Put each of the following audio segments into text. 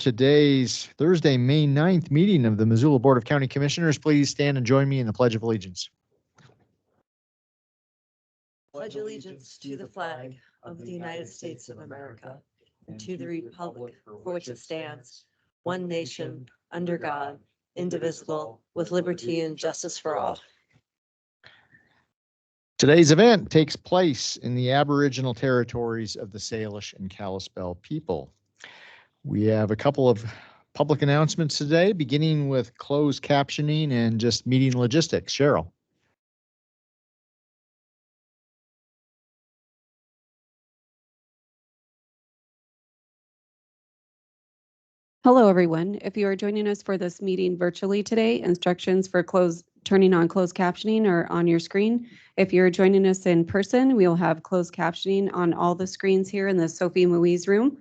Today's Thursday, May 9th meeting of the Missoula Board of County Commissioners. Please stand and join me in the Pledge of Allegiance. Pledge allegiance to the flag of the United States of America and to the republic for which it stands, one nation, under God, indivisible, with liberty and justice for all. Today's event takes place in the Aboriginal territories of the Salish and Kalispel people. We have a couple of public announcements today, beginning with closed captioning and just meeting logistics. Cheryl. Hello, everyone. If you are joining us for this meeting virtually today, instructions for turning on closed captioning are on your screen. If you're joining us in person, we will have closed captioning on all the screens here in the Sophie Moise room.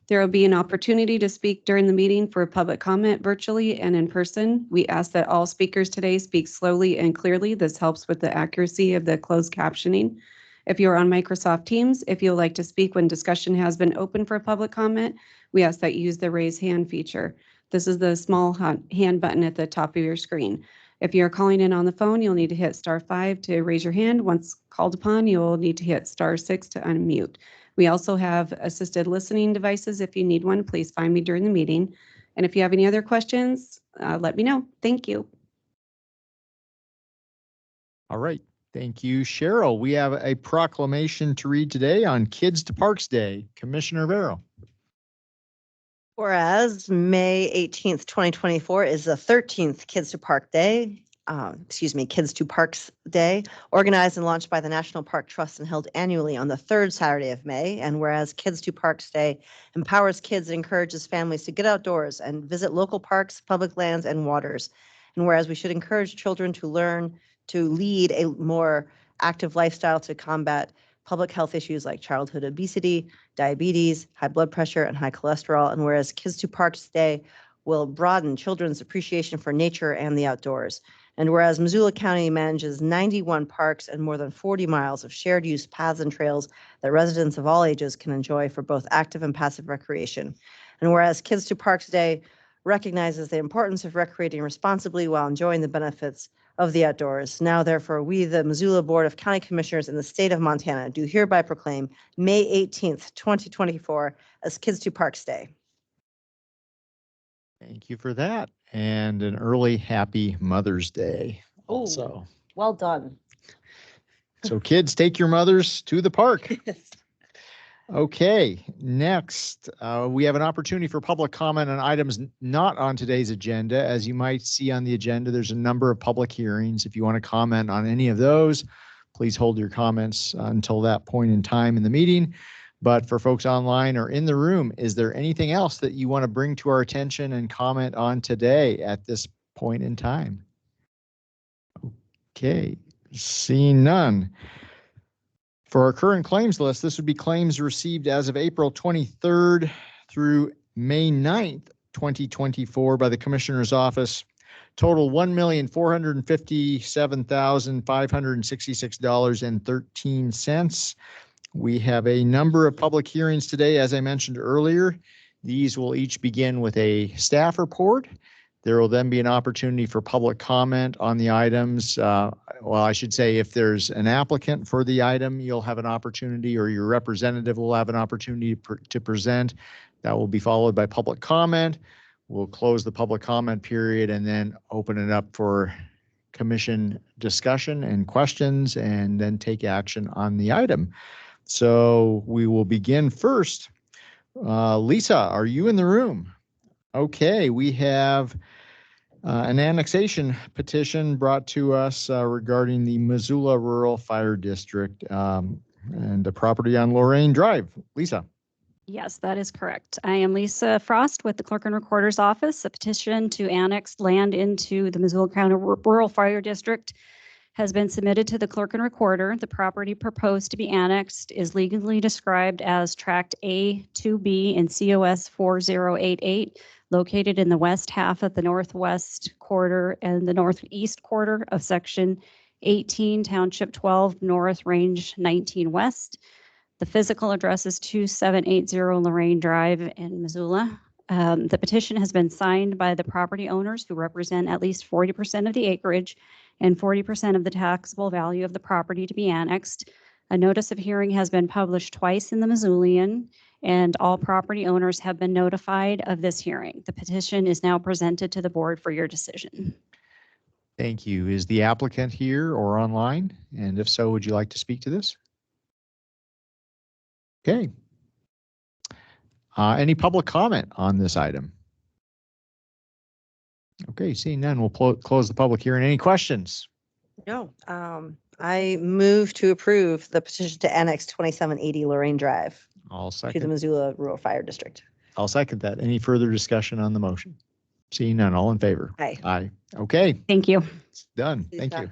There will be an opportunity to speak during the meeting for public comment virtually and in person. We ask that all speakers today speak slowly and clearly. This helps with the accuracy of the closed captioning. If you're on Microsoft Teams, if you'd like to speak when discussion has been open for public comment, we ask that you use the raise hand feature. This is the small hand button at the top of your screen. If you're calling in on the phone, you'll need to hit *5 to raise your hand. Once called upon, you'll need to hit *6 to unmute. We also have assisted listening devices. If you need one, please find me during the meeting. And if you have any other questions, let me know. Thank you. All right. Thank you, Cheryl. We have a proclamation to read today on Kids to Parks Day. Commissioner Vero. Whereas May 18th, 2024 is the 13th Kids to Parks Day, organized and launched by the National Park Trust and held annually on the third Saturday of May. And whereas Kids to Parks Day empowers kids and encourages families to get outdoors and visit local parks, public lands, and waters. And whereas we should encourage children to learn to lead a more active lifestyle to combat public health issues like childhood obesity, diabetes, high blood pressure, and high cholesterol. And whereas Kids to Parks Day will broaden children's appreciation for nature and the outdoors. And whereas Missoula County manages 91 parks and more than 40 miles of shared use paths and trails that residents of all ages can enjoy for both active and passive recreation. And whereas Kids to Parks Day recognizes the importance of recreating responsibly while enjoying the benefits of the outdoors. Now, therefore, we, the Missoula Board of County Commissioners in the state of Montana, do hereby proclaim May 18th, 2024 as Kids to Parks Day. Thank you for that. And an early happy Mother's Day also. Well done. So kids, take your mothers to the park. Okay, next, we have an opportunity for public comment on items not on today's agenda. As you might see on the agenda, there's a number of public hearings. If you want to comment on any of those, please hold your comments until that point in time in the meeting. But for folks online or in the room, is there anything else that you want to bring to our attention and comment on today at this point in time? Okay, seeing none. For our current claims list, this would be claims received as of April 23rd through May 9th, 2024 by the Commissioner's Office. Total $1,457,566.13. We have a number of public hearings today, as I mentioned earlier. These will each begin with a staff report. There will then be an opportunity for public comment on the items. Well, I should say if there's an applicant for the item, you'll have an opportunity, or your representative will have an opportunity to present. That will be followed by public comment. We'll close the public comment period and then open it up for commission discussion and questions, and then take action on the item. So we will begin first. Lisa, are you in the room? Okay, we have an annexation petition brought to us regarding the Missoula Rural Fire District and the property on Lorraine Drive. Lisa. Yes, that is correct. I am Lisa Frost with the Clerk and Recorder's Office. A petition to annex land into the Missoula County Rural Fire District has been submitted to the Clerk and Recorder. The property proposed to be annexed is legally described as Tract A2B in COS 4088, located in the west half of the northwest quarter and the northeast quarter of Section 18, Township 12 North, Range 19 West. The physical address is 2780 Lorraine Drive in Missoula. The petition has been signed by the property owners who represent at least 40% of the acreage and 40% of the taxable value of the property to be annexed. A notice of hearing has been published twice in the Missoulian, and all property owners have been notified of this hearing. The petition is now presented to the board for your decision. Thank you. Is the applicant here or online? And if so, would you like to speak to this? Okay. Any public comment on this item? Okay, seeing none, we'll close the public hearing. Any questions? No, I move to approve the petition to annex 2780 Lorraine Drive I'll to the second. Missoula Rural Fire District. I'll second that. Any further discussion on the motion? Seeing none, all in favor? Aye. Aye. Okay, Thank you. it's done. Please Thank stop. you.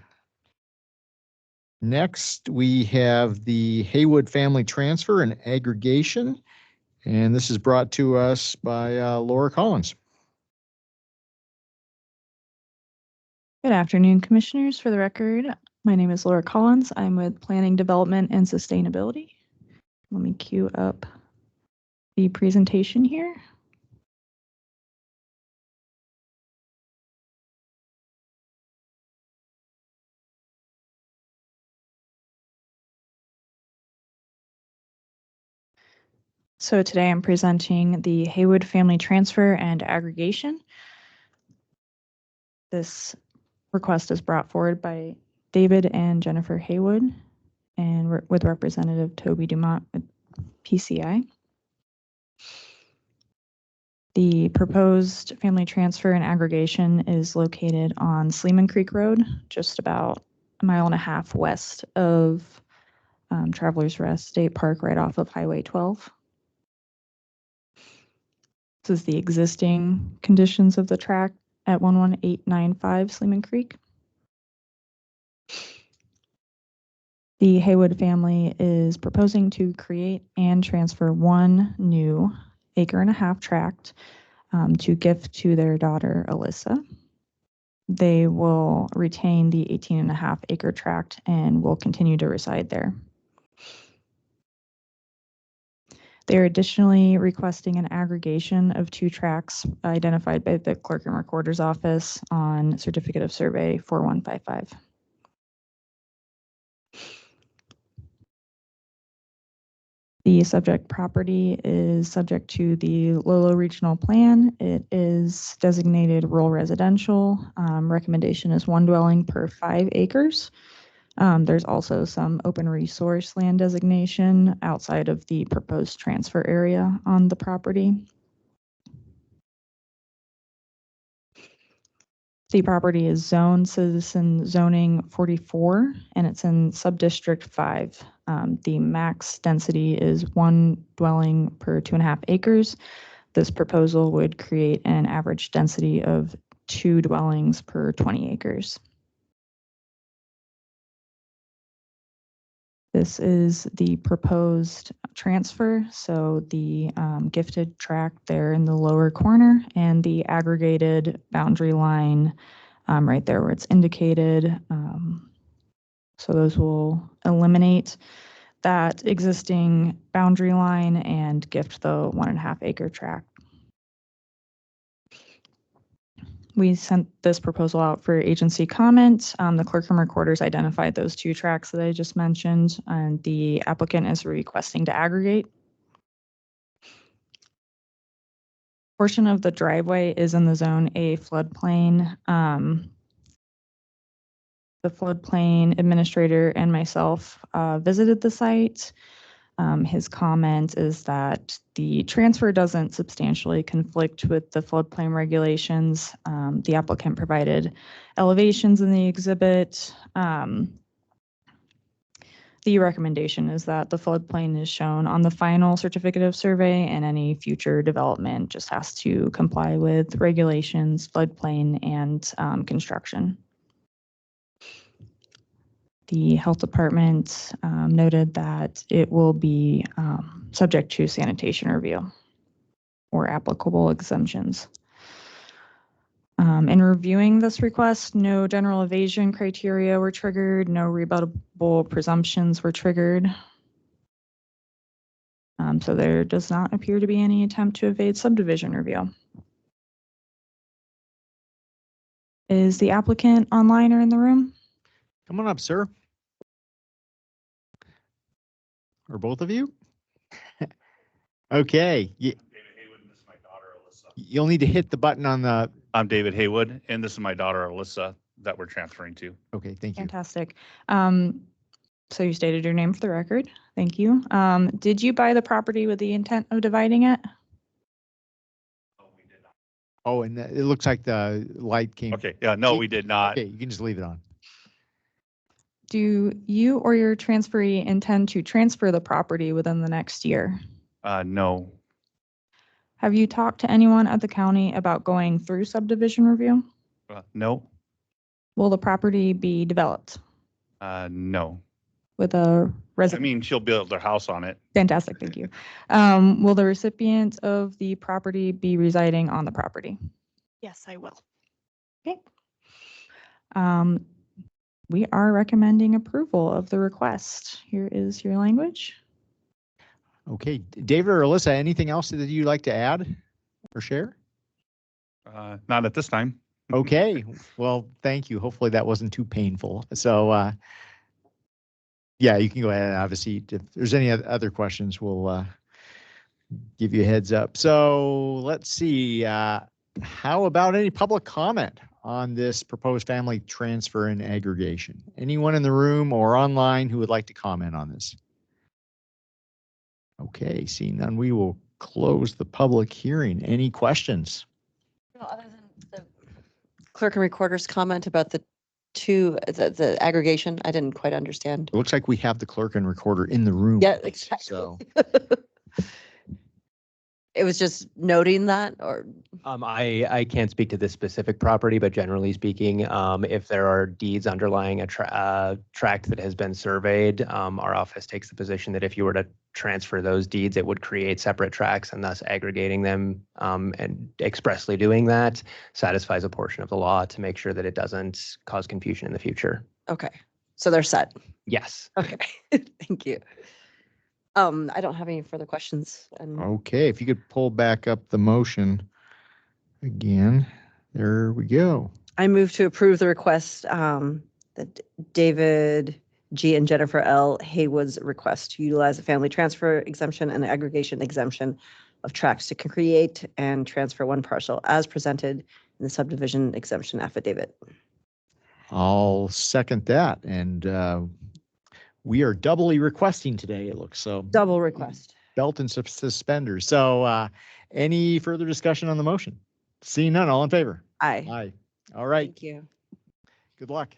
Next, we have the Haywood Family Transfer and Aggregation. And this is brought to us by Laura Collins. Good afternoon, Commissioners. For the record, my name is Laura Collins. I'm with Planning, Development, and Sustainability. Let me queue up the presentation here. So today I'm presenting the Haywood Family Transfer and Aggregation. This request is brought forward by David and Jennifer Haywood and with Representative Toby Dumont with PCI. The proposed family transfer and aggregation is located on Sleeman Creek Road, just about 1.5 miles west of Travelers Rest State Park, right off of Highway 12. This is the existing conditions of the tract at 11895 Sleeman Creek. The Haywood family is proposing to create and transfer one new 1.5 acre tract to gift to their daughter, Alyssa. They will retain the 18.5 acre tract and will continue to reside there. They're additionally requesting an aggregation of 2 tracts identified by the Clerk and Recorder's Office on Certificate of Survey 4155. The subject property is subject to the Lolo Regional Plan. It is designated rural residential. Recommendation is 1 dwelling per 5 acres. There's also some open resource land designation outside of the proposed transfer area on the property. The property is zoned citizen zoning 44 and it's in subdistrict 5. The max density is 1 dwelling per 2.5 acres. This proposal would create an average density of 2 dwellings per 20 acres. This is the proposed transfer. So the gifted tract there in the lower corner and the aggregated boundary line right there where it's indicated. So those will eliminate that existing boundary line and gift the 1.5 acre tract. We sent this proposal out for agency comment. The Clerk and Recorders identified those 2 tracts that I just mentioned, and the applicant is requesting to aggregate. Portion of the driveway is in the Zone A floodplain. The floodplain administrator and myself visited the site. His comment is that the transfer doesn't substantially conflict with the floodplain regulations. The applicant provided elevations in the exhibit. The recommendation is that the floodplain is shown on the final certificate of survey, and any future development just has to comply with regulations, floodplain, and construction. The health department noted that it will be subject to sanitation review or applicable exemptions. In reviewing this request, no general evasion criteria were triggered, no rebuttable presumptions were triggered. So there does not appear to be any attempt to evade subdivision review. Is the applicant online or in the room? Come on up, sir. Or both of you? Okay, David Haywood, and this is my daughter Alyssa. you'll need to hit the button on the, I'm David Haywood, and this is my daughter Alyssa that we're transferring to. okay, thank you. Fantastic. So you stated your name for the record. Thank you. Did you buy the property with the intent of dividing it? Oh, and it looks like the light came. Okay, yeah, no, we did not. Okay, you can just leave it on. Do you or your transferee intend to transfer the property within the next year? No, Have you talked to anyone at the county about going through subdivision review? no, Will the property be developed no. with a I resident? mean, she'll build their house on it. Fantastic, thank you. Will the recipient of the property be residing on the property? Yes, I will. Okay. We are recommending approval of the request. Here is your language. Okay, David or Alyssa, anything else that you'd like to add or share? Not at this time. Okay, well, thank you. Hopefully that wasn't too painful. So, yeah, you can go ahead. Obviously, if there's any other questions, we'll give you a heads up. So let's see. How about any public comment on this proposed family transfer and aggregation? Anyone in the room or online who would like to comment on this? Okay, seeing none, we will close the public hearing. Any questions? No, other than the clerk and recorder's comment about the the aggregation, I didn't quite understand. It looks like we have the clerk and recorder in the room. Yeah, with us, exactly. So, It was just noting that, or, I can't speak to this specific property, but generally speaking, if there are deeds underlying a tract that has been surveyed, our office takes the position that if you were to transfer those deeds, it would create separate tracts, and thus aggregating them and expressly doing that satisfies a portion of the law to make sure that it doesn't cause confusion in the future. okay, so they're set. Yes. Okay, thank you. I don't have any further questions. And okay, if you could pull back up the motion again. There we go. I move to approve the request, that David G. and Jennifer L. Haywood's request to utilize a family transfer exemption and aggregation exemption of tracts to create and transfer one parcel as presented in the subdivision exemption affidavit. I'll second that. And we are doubly requesting today, it looks so. Double request. Belt and suspenders. So any further discussion on the motion? Seeing none, all in favor? Aye. Aye. All right, Thank you. good luck.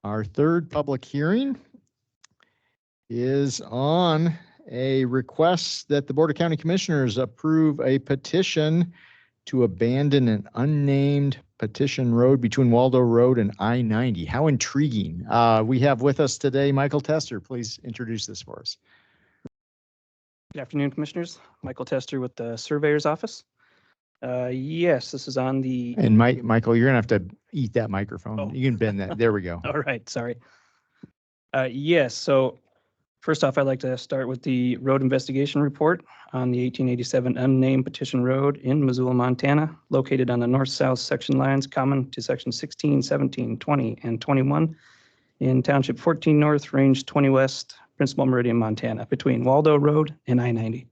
Our third public hearing is on a request that the Board of County Commissioners approve a petition to abandon an unnamed petition road between Waldo Road and I-90. How intriguing. We have with us today Michael Tester. Please introduce this for us. Good afternoon, Commissioners. Michael Tester with the Surveyor's Office. Yes, this is on the, And Michael, you're gonna have to eat that microphone. Oh. You can bend that. There we go. all right, sorry. Yes, so first off, I'd like to start with the road investigation report on the 1887 unnamed petition road in Missoula, Montana, located on the north-south section lines common to section 16, 17, 20, and 21 in Township 14 North, Range 20 West, Principal Meridian, Montana, between Waldo Road and I-90.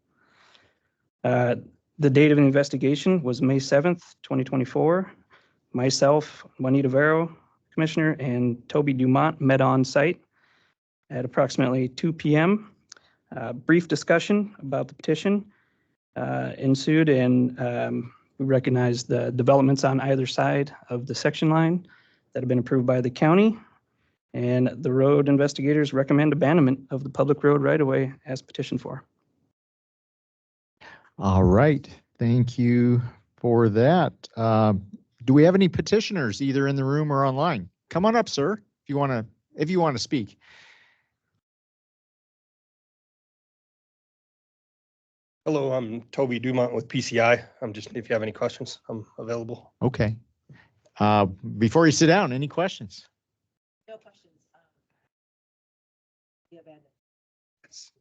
The date of the investigation was May 7th, 2024. Myself, Juanita Vero, Commissioner, and Toby Dumont met on site at approximately 2 p.m. Brief discussion about the petition ensued, and we recognized the developments on either side of the section line that have been approved by the county. And the road investigators recommend abandonment of the public road right-of-way as petitioned for. All right. Thank you for that. Do we have any petitioners either in the room or online? Come on up, sir, if you want to speak. Hello, I'm Toby Dumont with PCI. If you have any questions, I'm available. Okay. Before you sit down, any questions? No questions.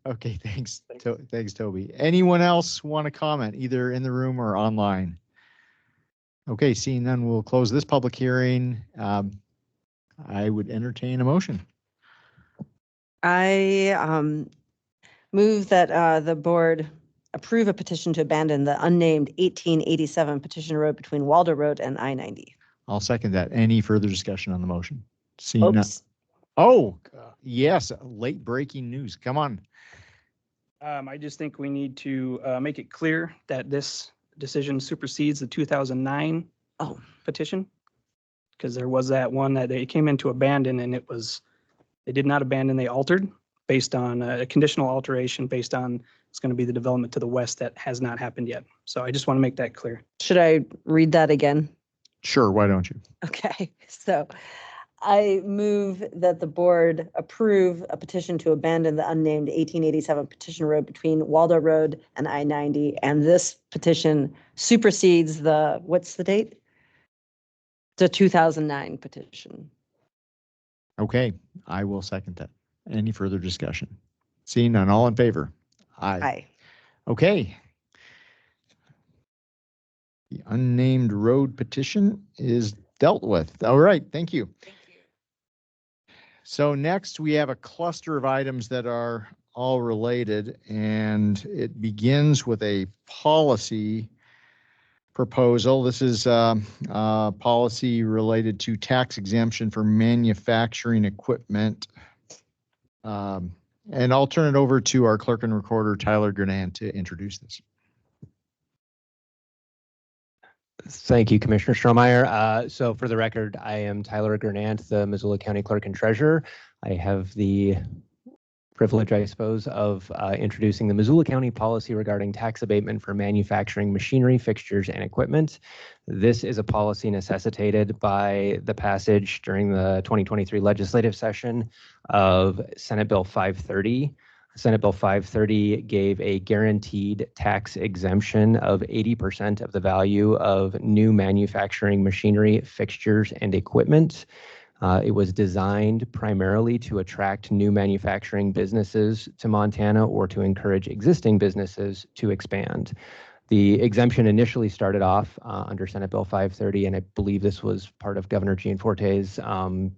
Okay, thanks. Thanks, Toby. Anyone else want to comment, either in the room or online? Okay, seeing none, we'll close this public hearing. I would entertain a motion. I move that the board approve a petition to abandon the unnamed 1887 Petition Road between Waldo Road and I-90. I'll second that. Any further discussion on the motion? Seeing none. Oops. Oh, yes, late breaking news. Come on. I just think we need to make it clear that this decision supersedes the 2009 Oh. petition. Because there was that one that they came in to abandon, and they did not abandon, they altered based on a conditional alteration based on it's going to be the development to the west that has not happened yet. So I just want to make that clear. Should I read that again? Sure, why don't you? Okay, so I move that the board approve a petition to abandon the unnamed 1887 Petition Road between Waldo Road and I-90. And this petition supersedes what's the date? The 2009 petition. Okay, I will second that. Any further discussion? Seeing none, all in favor? Aye. Aye. Okay. The unnamed road petition is dealt with. All right, thank you. So next we have a cluster of items that are all related, and it begins with a policy proposal. This is policy related to tax exemption for manufacturing equipment. And I'll turn it over to our clerk and recorder, Tyler Grenant, to introduce this. Thank you, Commissioner Strohmeyer. So for the record, I am Tyler Grenant, the Missoula County Clerk and Treasurer. I have the privilege, I suppose, of introducing the Missoula County policy regarding tax abatement for manufacturing machinery, fixtures, and equipment. This is a policy necessitated by the passage during the 2023 legislative session of Senate Bill 530. Senate Bill 530 gave a guaranteed tax exemption of 80% of the value of new manufacturing machinery, fixtures, and equipment. It was designed primarily to attract new manufacturing businesses to Montana or to encourage existing businesses to expand. The exemption initially started off under Senate Bill 530, and I believe this was part of Governor Gianforte's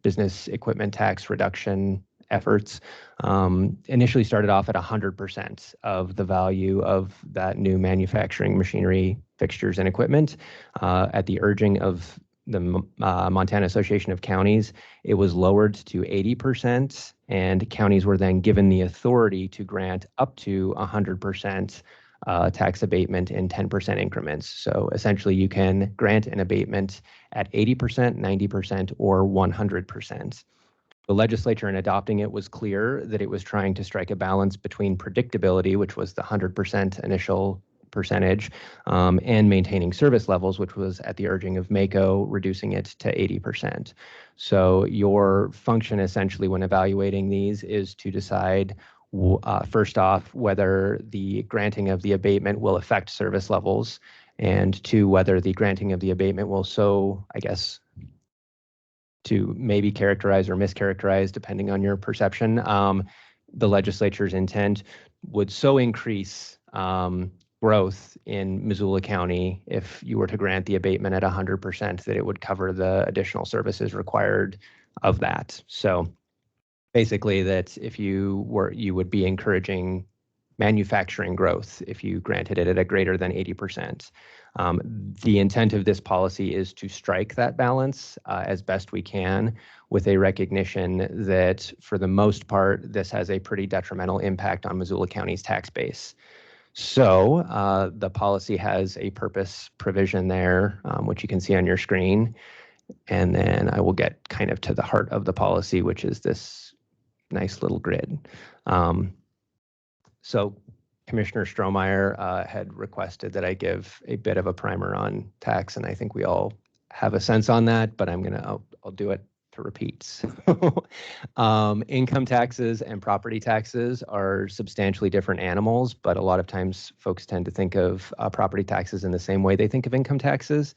business equipment tax reduction efforts. Initially started off at 100% of the value of that new manufacturing machinery, fixtures, and equipment. At the urging of the Montana Association of Counties, it was lowered to 80%, and counties were then given the authority to grant up to 100% tax abatement in 10% increments. So essentially you can grant an abatement at 80%, 90%, or 100%. The legislature, in adopting it, was clear that it was trying to strike a balance between predictability, which was the 100% initial percentage, and maintaining service levels, which was at the urging of MACO, reducing it to 80%. So your function essentially when evaluating these is to decide, first off, whether the granting of the abatement will affect service levels, and two, whether the granting of the abatement will to maybe characterize or mischaracterize, depending on your perception, the legislature's intent would so increase growth in Missoula County if you were to grant the abatement at 100% that it would cover the additional services required of that. So basically that if you would be encouraging manufacturing growth if you granted it at a greater than 80%. The intent of this policy is to strike that balance as best we can, with a recognition that for the most part, this has a pretty detrimental impact on Missoula County's tax base. So the policy has a purpose provision there, which you can see on your screen. And then I will get kind of to the heart of the policy, which is this nice little grid. So Commissioner Strohmeyer had requested that I give a bit of a primer on tax, and I think we all have a sense on that, but I'll do it to repeat. So, income taxes and property taxes are substantially different animals, but a lot of times folks tend to think of property taxes in the same way they think of income taxes.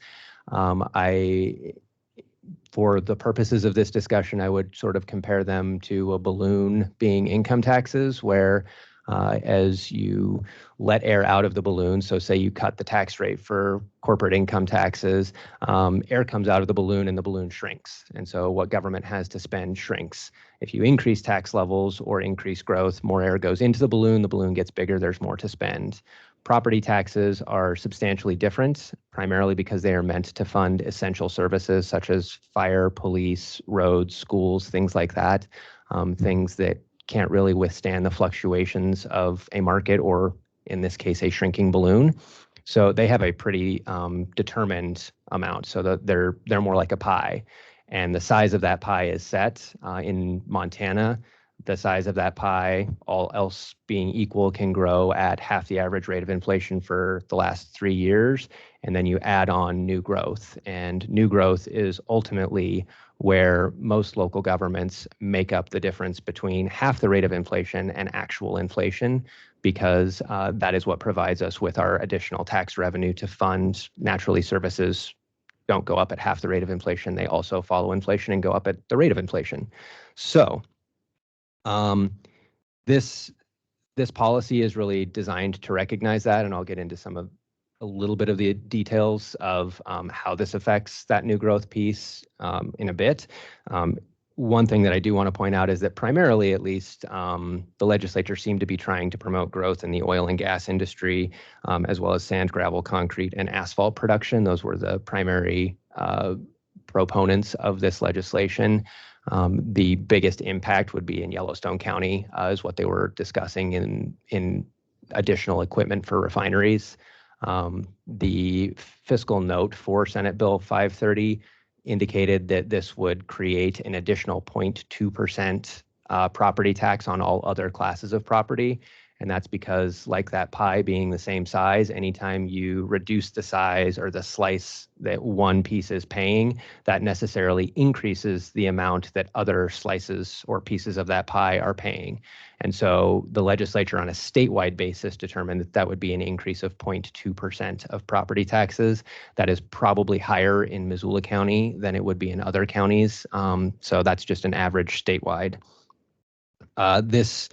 For the purposes of this discussion, I would sort of compare them to a balloon being income taxes, where as you let air out of the balloon, so say you cut the tax rate for corporate income taxes, air comes out of the balloon and the balloon shrinks. And so what government has to spend shrinks. If you increase tax levels or increase growth, more air goes into the balloon gets bigger, there's more to spend. Property taxes are substantially different, primarily because they are meant to fund essential services such as fire, police, roads, schools, things like that, things that can't really withstand the fluctuations of a market or, in this case, a shrinking balloon. So they have a pretty determined amount, so that they're more like a pie. And the size of that pie is set. In Montana, the size of that pie, all else being equal, can grow at half the average rate of inflation for the last 3 years. And then you add on new growth. And new growth is ultimately where most local governments make up the difference between half the rate of inflation and actual inflation, because that is what provides us with our additional tax revenue to fund. Naturally, services don't go up at half the rate of inflation. They also follow inflation and go up at the rate of inflation. So this policy is really designed to recognize that, and I'll get into a little bit of the details of how this affects that new growth piece in a bit. One thing that I do want to point out is that primarily, at least, the legislature seemed to be trying to promote growth in the oil and gas industry, as well as sand, gravel, concrete, and asphalt production. Those were the primary proponents of this legislation. The biggest impact would be in Yellowstone County, is what they were discussing in additional equipment for refineries. The fiscal note for Senate Bill 530 indicated that this would create an additional 0.2% property tax on all other classes of property. And that's because, like that pie being the same size, anytime you reduce the size or the slice that one piece is paying, that necessarily increases the amount that other slices or pieces of that pie are paying. And so the legislature on a statewide basis determined that that would be an increase of 0.2% of property taxes. That is probably higher in Missoula County than it would be in other counties. So that's just an average statewide. This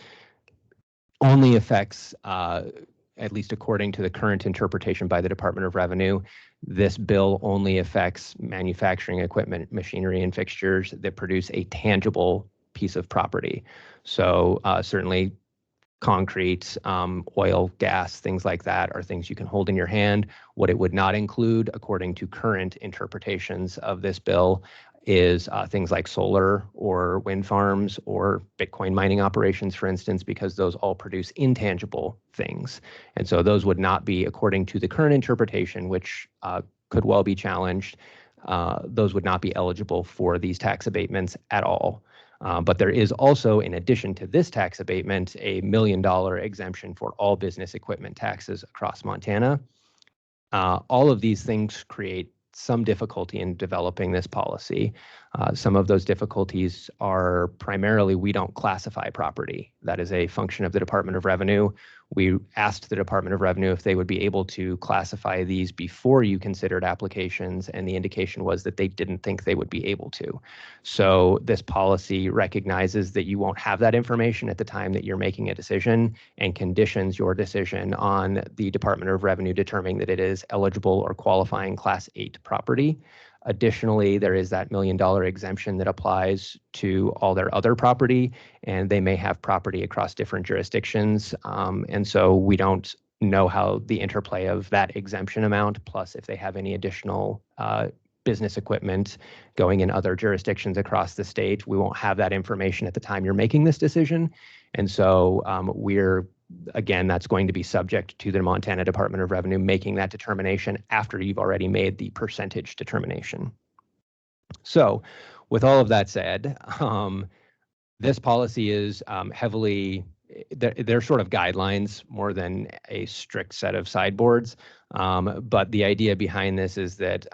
only affects, at least according to the current interpretation by the Department of Revenue, this bill only affects manufacturing equipment, machinery, and fixtures that produce a tangible piece of property. So certainly concrete, oil, gas, things like that are things you can hold in your hand. What it would not include, according to current interpretations of this bill, is things like solar or wind farms or Bitcoin mining operations, for instance, because those all produce intangible things. And so those would not be, according to the current interpretation, which could well be challenged, those would not be eligible for these tax abatements at all. But there is also, in addition to this tax abatement, a $1 million exemption for all business equipment taxes across Montana. All of these things create some difficulty in developing this policy. Some of those difficulties are primarily we don't classify property. That is a function of the Department of Revenue. We asked the Department of Revenue if they would be able to classify these before you considered applications, and the indication was that they didn't think they would be able to. So this policy recognizes that you won't have that information at the time that you're making a decision, and conditions your decision on the Department of Revenue determining that it is eligible or qualifying Class 8 property. Additionally, there is that $1 million exemption that applies to all their other property, and they may have property across different jurisdictions. And so we don't know how the interplay of that exemption amount, plus if they have any additional business equipment going in other jurisdictions across the state, we won't have that information at the time you're making this decision. And so again, that's going to be subject to the Montana Department of Revenue making that determination after you've already made the percentage determination. So with all of that said, this policy is heavily, they're sort of guidelines more than a strict set of sideboards. But the idea behind this is that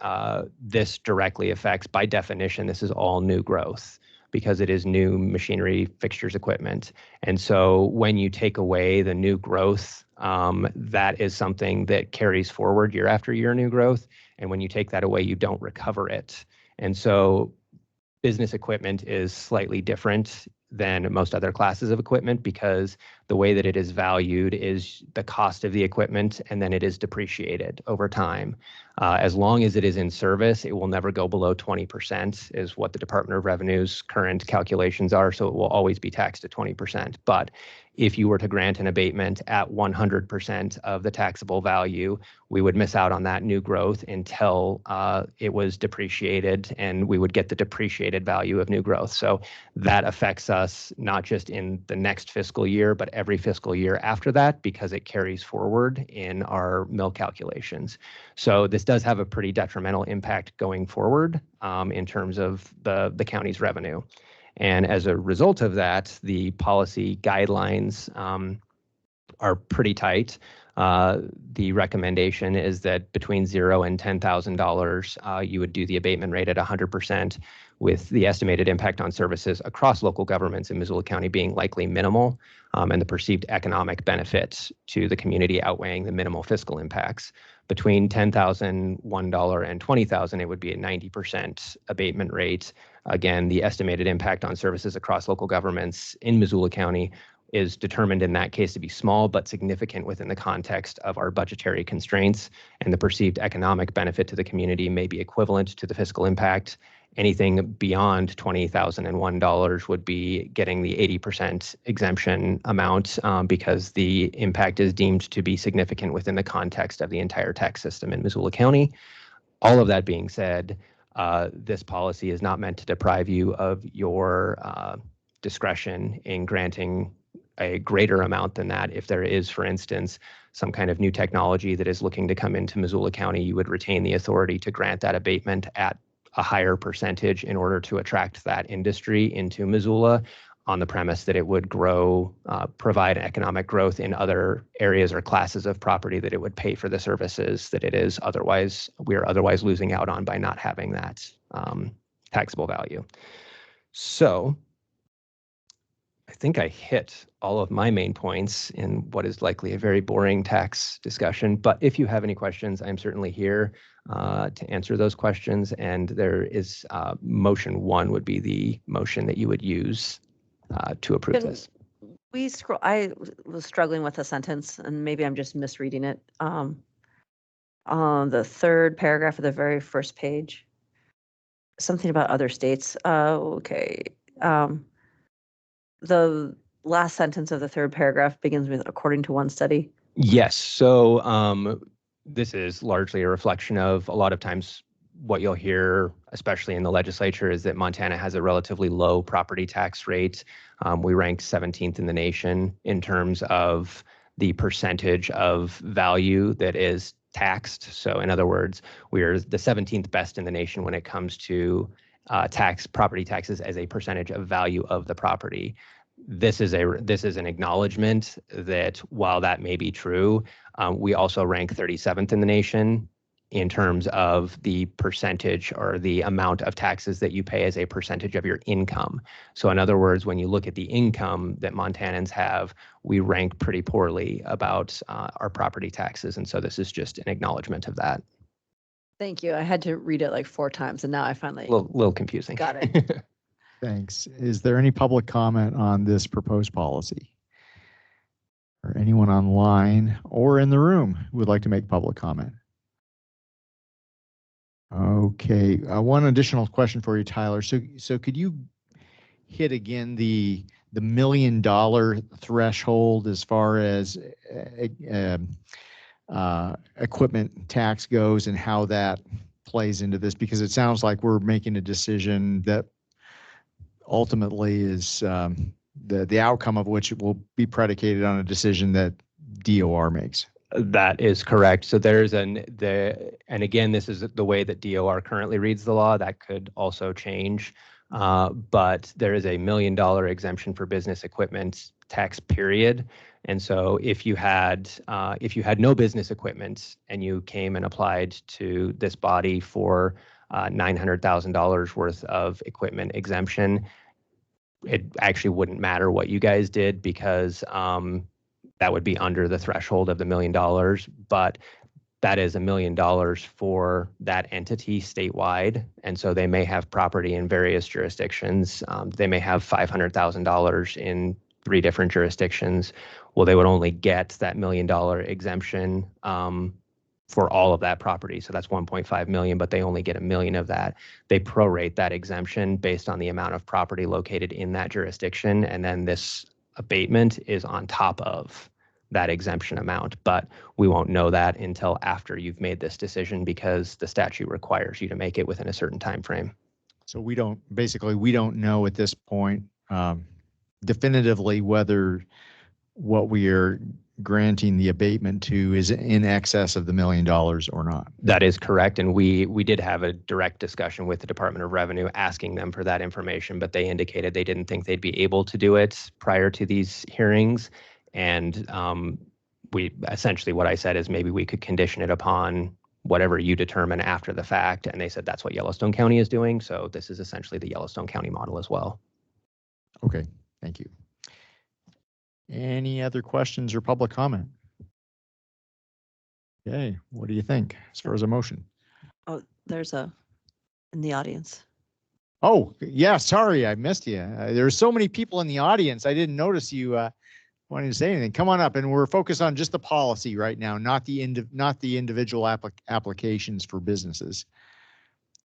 this directly affects, by definition, this is all new growth, because it is new machinery, fixtures, equipment. And so when you take away the new growth, that is something that carries forward year after year, new growth. And when you take that away, you don't recover it. And so business equipment is slightly different than most other classes of equipment because the way that it is valued is the cost of the equipment and then it is depreciated over time. As long as it is in service, it will never go below 20% is what the Department of Revenue's current calculations are. So it will always be taxed at 20%. But if you were to grant an abatement at 100% of the taxable value, we would miss out on that new growth until it was depreciated and we would get the depreciated value of new growth. So that affects us not just in the next fiscal year, but every fiscal year after that because it carries forward in our mill calculations. So this does have a pretty detrimental impact going forward in terms of the county's revenue. And as a result of that, the policy guidelines are pretty tight. The recommendation is that between $0 and $10,000, you would do the abatement rate at 100%, with the estimated impact on services across local governments in Missoula County being likely minimal, and the perceived economic benefits to the community outweighing the minimal fiscal impacts. Between $10,000, $1, and $20,000, it would be a 90% abatement rate. Again, the estimated impact on services across local governments in Missoula County is determined in that case to be small but significant within the context of our budgetary constraints, and the perceived economic benefit to the community may be equivalent to the fiscal impact. Anything beyond $20,001 would be getting the 80% exemption amount because the impact is deemed to be significant within the context of the entire tax system in Missoula County. All of that being said, this policy is not meant to deprive you of your discretion in granting a greater amount than that. If there is, for instance, some kind of new technology that is looking to come into Missoula County, you would retain the authority to grant that abatement at a higher percentage in order to attract that industry into Missoula on the premise that it would grow, provide economic growth in other areas or classes of property that it would pay for the services that it is otherwise, we are otherwise losing out on by not having that taxable value. So I think I hit all of my main points in what is likely a very boring tax discussion, but if you have any questions, I'm certainly here to answer those questions. And there is motion 1 would be the motion that you would use to approve this. I was struggling with a sentence and maybe I'm just misreading it. On the third paragraph of the very first page, something about other states. Okay. The last sentence of the third paragraph begins with according to one study. Yes. So this is largely a reflection of a lot of times what you'll hear, especially in the legislature, is that Montana has a relatively low property tax rate. We rank 17th in the nation in terms of the percentage of value that is taxed. So in other words, we are the 17th best in the nation when it comes to property taxes as a percentage of value of the property. This is an acknowledgement that while that may be true, we also rank 37th in the nation in terms of the percentage or the amount of taxes that you pay as a percentage of your income. So in other words, when you look at the income that Montanans have, we rank pretty poorly about our property taxes. And so this is just an acknowledgement of that. Thank you. I had to read it like 4 times and now I finally Little confusing. got it. Thanks. Is there any public comment on this proposed policy? Or anyone online or in the room who would like to make public comment? Okay, one additional question for you, Tyler. So could you hit again the $1 million threshold as far as equipment tax goes and how that plays into this? Because it sounds like we're making a decision that ultimately is the outcome of which will be predicated on a decision that DOR makes. That is correct. So there's and again, this is the way that DOR currently reads the law. That could also change, but there is a $1 million exemption for business equipment tax period. And so if you had no business equipment and you came and applied to this body for $900,000 worth of equipment exemption, it actually wouldn't matter what you guys did because that would be under the threshold of the $1 million. But that is $1 million for that entity statewide. And so they may have property in various jurisdictions. They may have $500,000 in 3 different jurisdictions. Well, they would only get that $1 million exemption for all of that property. So that's 1.5 million, but they only get $1 million of that. They prorate that exemption based on the amount of property located in that jurisdiction. And then this abatement is on top of that exemption amount, but we won't know that until after you've made this decision because the statute requires you to make it within a certain time frame. So we don't know at this point definitively whether what we are granting the abatement to is in excess of the $1 million or not. That is correct. And we did have a direct discussion with the Department of Revenue asking them for that information, but they indicated they didn't think they'd be able to do it prior to these hearings. And we essentially what I said is maybe we could condition it upon whatever you determine after the fact. And they said that's what Yellowstone County is doing. So this is essentially the Yellowstone County model as well. Okay, thank you. Any other questions or public comment? Okay, what do you think as far as a motion? Oh, there's a, in the audience. Oh, yeah, sorry, I missed you. There's so many people in the audience. I didn't notice you wanting to say anything. Come on up, and we're focused on just the policy right now, not the individual applications for businesses.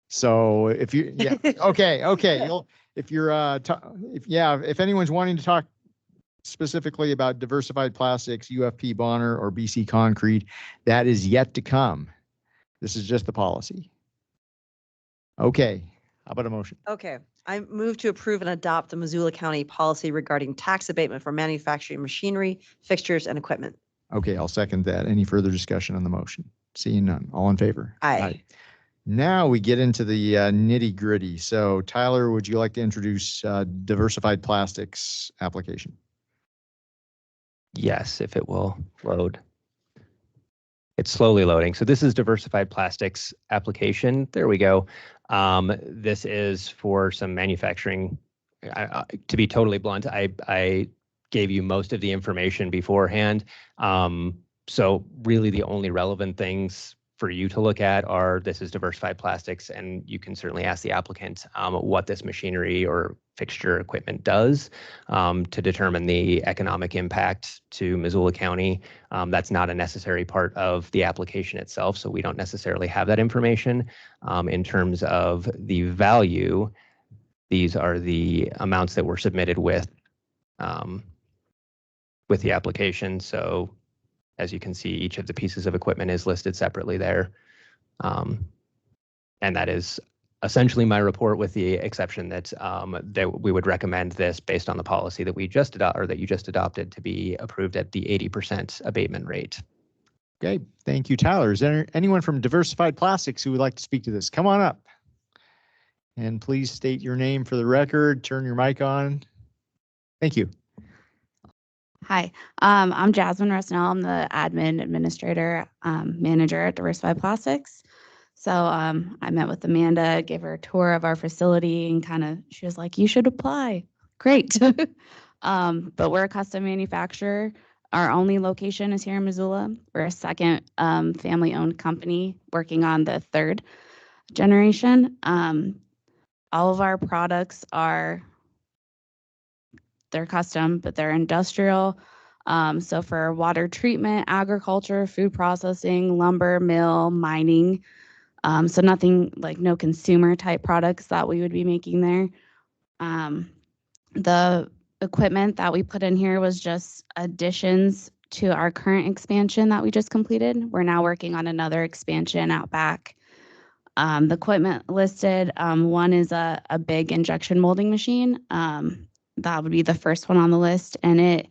So if you, yeah, okay. If anyone's wanting to talk specifically about Diversified Plastics, UFP Bonner, or BC Concrete, that is yet to come. This is just the policy. Okay, how about a motion? Okay, I move to approve and adopt the Missoula County policy regarding tax abatement for manufacturing machinery, fixtures, and equipment. Okay, I'll second that. Any further discussion on the motion? Seeing none. All in favor? Aye. Now we get into the nitty gritty. So Tyler, would you like to introduce Diversified Plastics application? Yes, if it will load. It's slowly loading. So this is Diversified Plastics application. There we go. This is for some manufacturing. To be totally blunt, I gave you most of the information beforehand. So really the only relevant things for you to look at are this is Diversified Plastics, and you can certainly ask the applicant what this machinery or fixture equipment does to determine the economic impact to Missoula County. That's not a necessary part of the application itself, so we don't necessarily have that information. In terms of the value, these are the amounts that were submitted with the application. So as you can see, each of the pieces of equipment is listed separately there. And that is essentially my report, with the exception that that we would recommend this based on the policy that we just that you just adopted to be approved at the 80% abatement rate. Okay, thank you, Tyler. Is there anyone from Diversified Plastics who would like to speak to this? Come on up. And please state your name for the record. Turn your mic on. Thank you. Hi, I'm Jasmine Rusnell. I'm the administrator, manager at Diversified Plastics. So I met with Amanda, gave her a tour of our facility, and she was like, you should apply. Great. But we're a custom manufacturer. Our only location is here in Missoula. We're a second family-owned company working on the third generation. All of our products they're custom, but they're industrial. So for water treatment, agriculture, food processing, lumber, mill, mining. So nothing like no consumer type products that we would be making there. The equipment that we put in here was just additions to our current expansion that we just completed. We're now working on another expansion out back. The equipment listed, one is a big injection molding machine. That would be the first one on the list, and it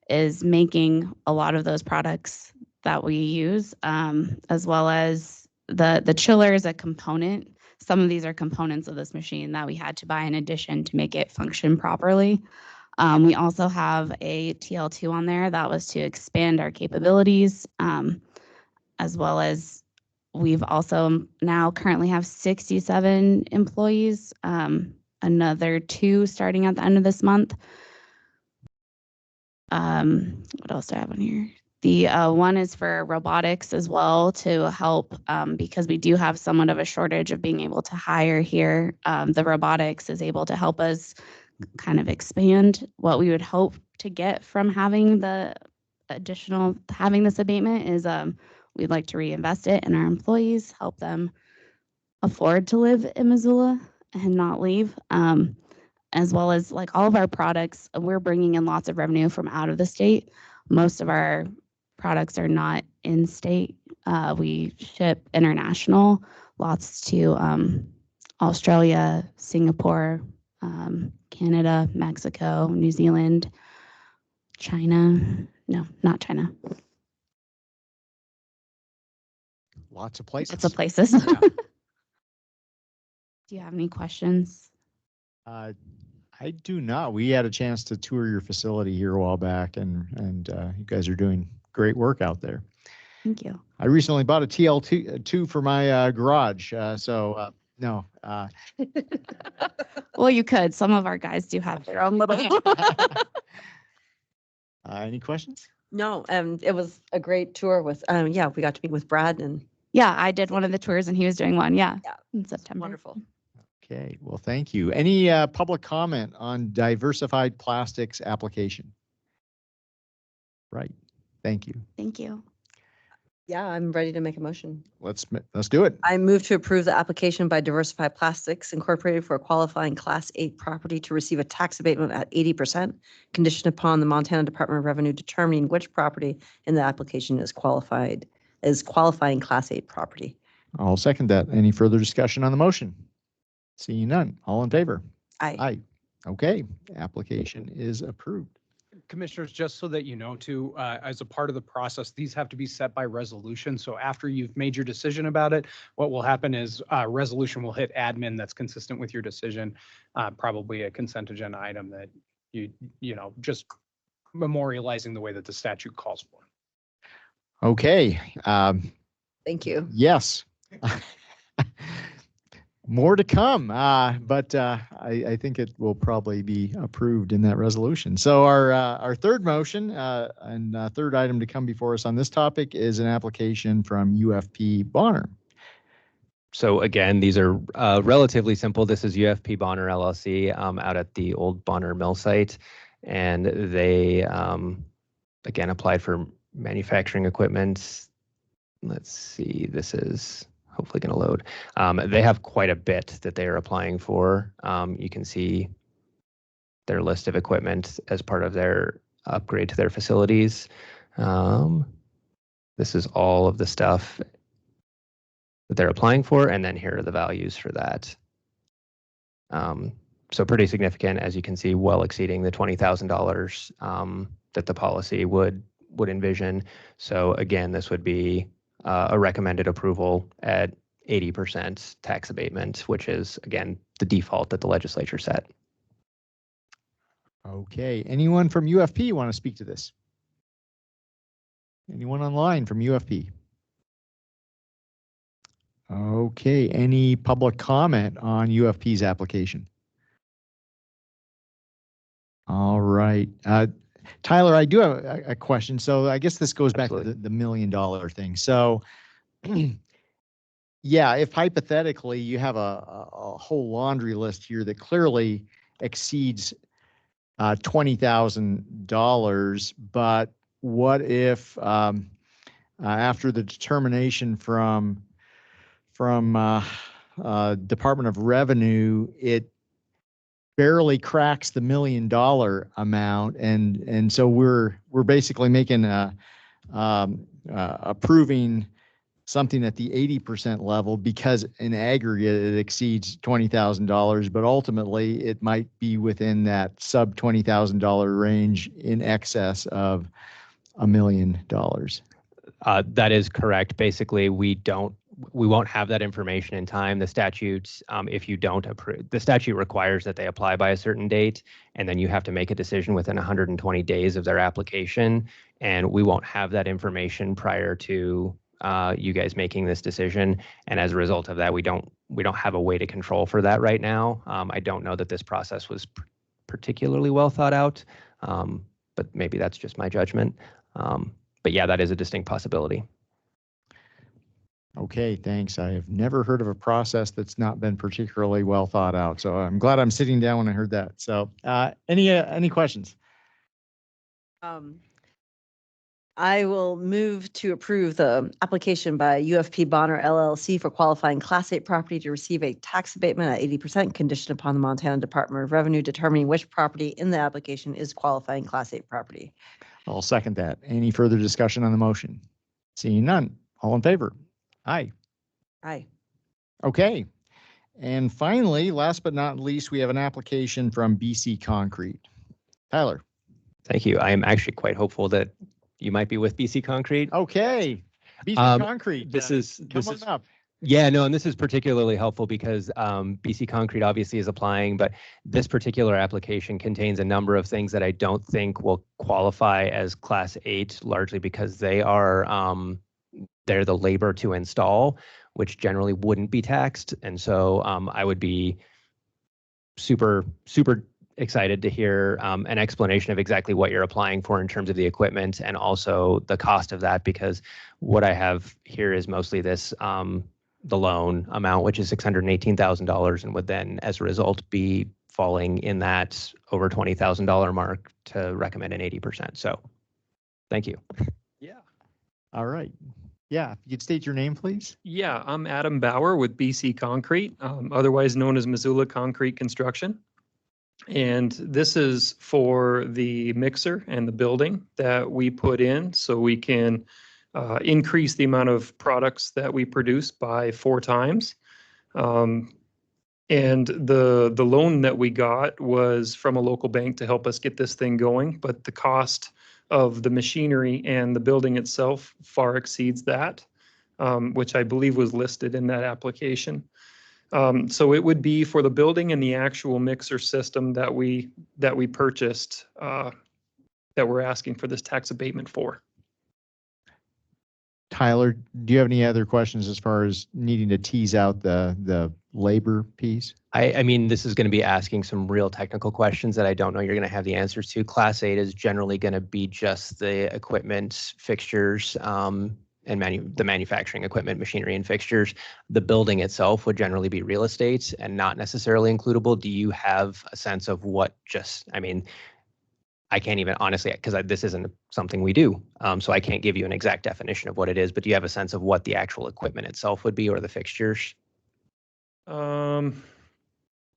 is making a lot of those products that we use, as well as the chiller is a component. Some of these are components of this machine that we had to buy in addition to make it function properly. We also have a TL2 on there that was to expand our capabilities, as well as we've also now currently have 67 employees. Another 2 starting at the end of this month. What else do I have on here? The one is for robotics as well to help because we do have somewhat of a shortage of being able to hire here. The robotics is able to help us kind of expand what we would hope to get from having the having this abatement is we'd like to reinvest it in our employees, help them afford to live in Missoula and not leave. As well as like all of our products, we're bringing in lots of revenue from out of the state. Most of our products are not in state. We ship international, lots to Australia, Singapore, Canada, Mexico, New Zealand, China. No, not China. Lots of places. Lots of places. Yeah. Do you have any questions? I do not. We had a chance to tour your facility here a while back, and you guys are doing great work out there. Thank you. I recently bought a TL2 for my garage, so no. Well, you could. Some of our guys do have their own little. Any questions? No, it was a great tour with, yeah, we got to meet with Brad and Yeah, I did one of the tours and he was doing one. Yeah, Yeah. in September. wonderful. Okay, well, thank you. Any public comment on diversified plastics application? Right, thank you. Thank you. Yeah, I'm ready to make a motion. Let's do it. I move to approve the application by Diversified Plastics Incorporated for a qualifying Class 8 property to receive a tax abatement at 80%, conditioned upon the Montana Department of Revenue determining which property in the application is qualifying Class 8 property. I'll second that. Any further discussion on the motion? Seeing none. All in favor? Aye. Aye. Okay, application is approved. Commissioners, just so that you know too, as a part of the process, these have to be set by resolution. So after you've made your decision about it, what will happen is resolution will hit admin that's consistent with your decision, probably a consent agenda item that you know, just memorializing the way that the statute calls for. Okay, Thank you. yes. More to come, but I think it will probably be approved in that resolution. So our third motion and third item to come before us on this topic is an application from UFP Bonner. So again, these are relatively simple. This is UFP Bonner LLC out at the old Bonner mill site. And they, again, applied for manufacturing equipment. Let's see, this is hopefully going to load. They have quite a bit that they are applying for. You can see their list of equipment as part of their upgrade to their facilities. This is all of the stuff that they're applying for, and then here are the values for that. So pretty significant, as you can see, well exceeding the $20,000 that the policy would envision. So again, this would be a recommended approval at 80% tax abatement, which is, again, the default that the legislature set. Okay, anyone from UFP want to speak to this? Anyone online from UFP? Okay, any public comment on UFP's application? All right. Tyler, I do have a question. So I guess this goes back to the $1 million thing. So yeah, if hypothetically you have a whole laundry list here that clearly exceeds $20,000, but what if after the determination from Department of Revenue, it barely cracks the $1 million amount, and so we're basically making approving something at the 80% level because in aggregate it exceeds $20,000, but ultimately it might be within that sub $20,000 range in excess of $1 million. That is correct. Basically, we won't have that information in time. The statutes, if you don't approve, the statute requires that they apply by a certain date, and then you have to make a decision within 120 days of their application. And we won't have that information prior to you guys making this decision. And as a result of that, we don't have a way to control for that right now. I don't know that this process was particularly well thought out, but maybe that's just my judgment. But yeah, that is a distinct possibility. Okay, thanks. I have never heard of a process that's not been particularly well thought out. So I'm glad I'm sitting down when I heard that. So any questions? I will move to approve the application by UFP Bonner LLC for qualifying Class 8 property to receive a tax abatement at 80% conditioned upon the Montana Department of Revenue determining which property in the application is qualifying Class 8 property. I'll second that. Any further discussion on the motion? Seeing none. All in favor? Aye. Aye. Okay. And finally, last but not least, we have an application from BC Concrete. Tyler. Thank you. I am actually quite hopeful that you might be with BC Concrete. Okay. BC Concrete. This is up. Yeah, no, and this is particularly helpful because BC Concrete obviously is applying, but this particular application contains a number of things that I don't think will qualify as Class 8, largely because they are they're the labor to install, which generally wouldn't be taxed. And so I would be super excited to hear an explanation of exactly what you're applying for in terms of the equipment and also the cost of that, because what I have here is mostly this the loan amount, which is $618,000, and would then, as a result, be falling in that over $20,000 mark to recommend an 80%. So thank you. Yeah. All right. Yeah, if you'd state your name, please. Yeah, I'm Adam Bauer with BC Concrete, otherwise known as Missoula Concrete Construction. And this is for the mixer and the building that we put in so we can increase the amount of products that we produce by 4 times. And the loan that we got was from a local bank to help us get this thing going, but the cost of the machinery and the building itself far exceeds that, which I believe was listed in that application. So it would be for the building and the actual mixer system that we purchased that we're asking for this tax abatement for. Tyler, do you have any other questions as far as needing to tease out the labor piece? I mean, this is going to be asking some real technical questions that I don't know you're going to have the answers to. Class 8 is generally going to be just the equipment, fixtures, and the manufacturing equipment, machinery, and fixtures. The building itself would generally be real estate and not necessarily includable. Do you have a sense of what I can't even honestly, because this isn't something we do, so I can't give you an exact definition of what it is, but do you have a sense of what the actual equipment itself would be or the fixtures?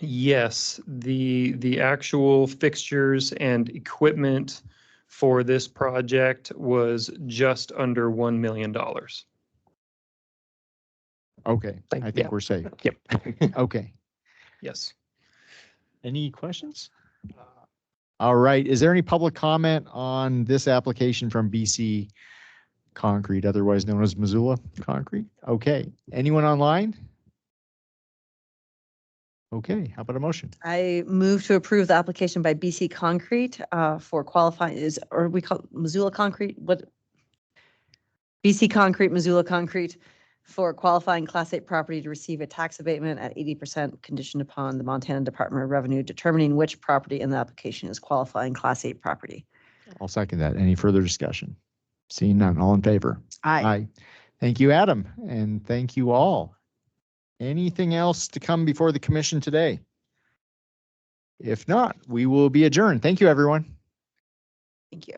Yes, the actual fixtures and equipment for this project was just under $1 million. Okay, I think we're safe. Yep. Okay. Yes. Any questions? All right. Is there any public comment on this application from BC Concrete, otherwise known as Missoula Concrete? Okay. Anyone online? Okay. How about a motion? I move to approve the application by BC Concrete for qualifying or we call it Missoula Concrete, what? BC Concrete, Missoula Concrete for qualifying Class 8 property to receive a tax abatement at 80% conditioned upon the Montana Department of Revenue determining which property in the application is qualifying Class 8 property. I'll second that. Any further discussion? Seeing none. All in favor? Aye. Thank you, Adam. And thank you all. Anything else to come before the commission today? If not, we will be adjourned. Thank you, everyone. Thank you.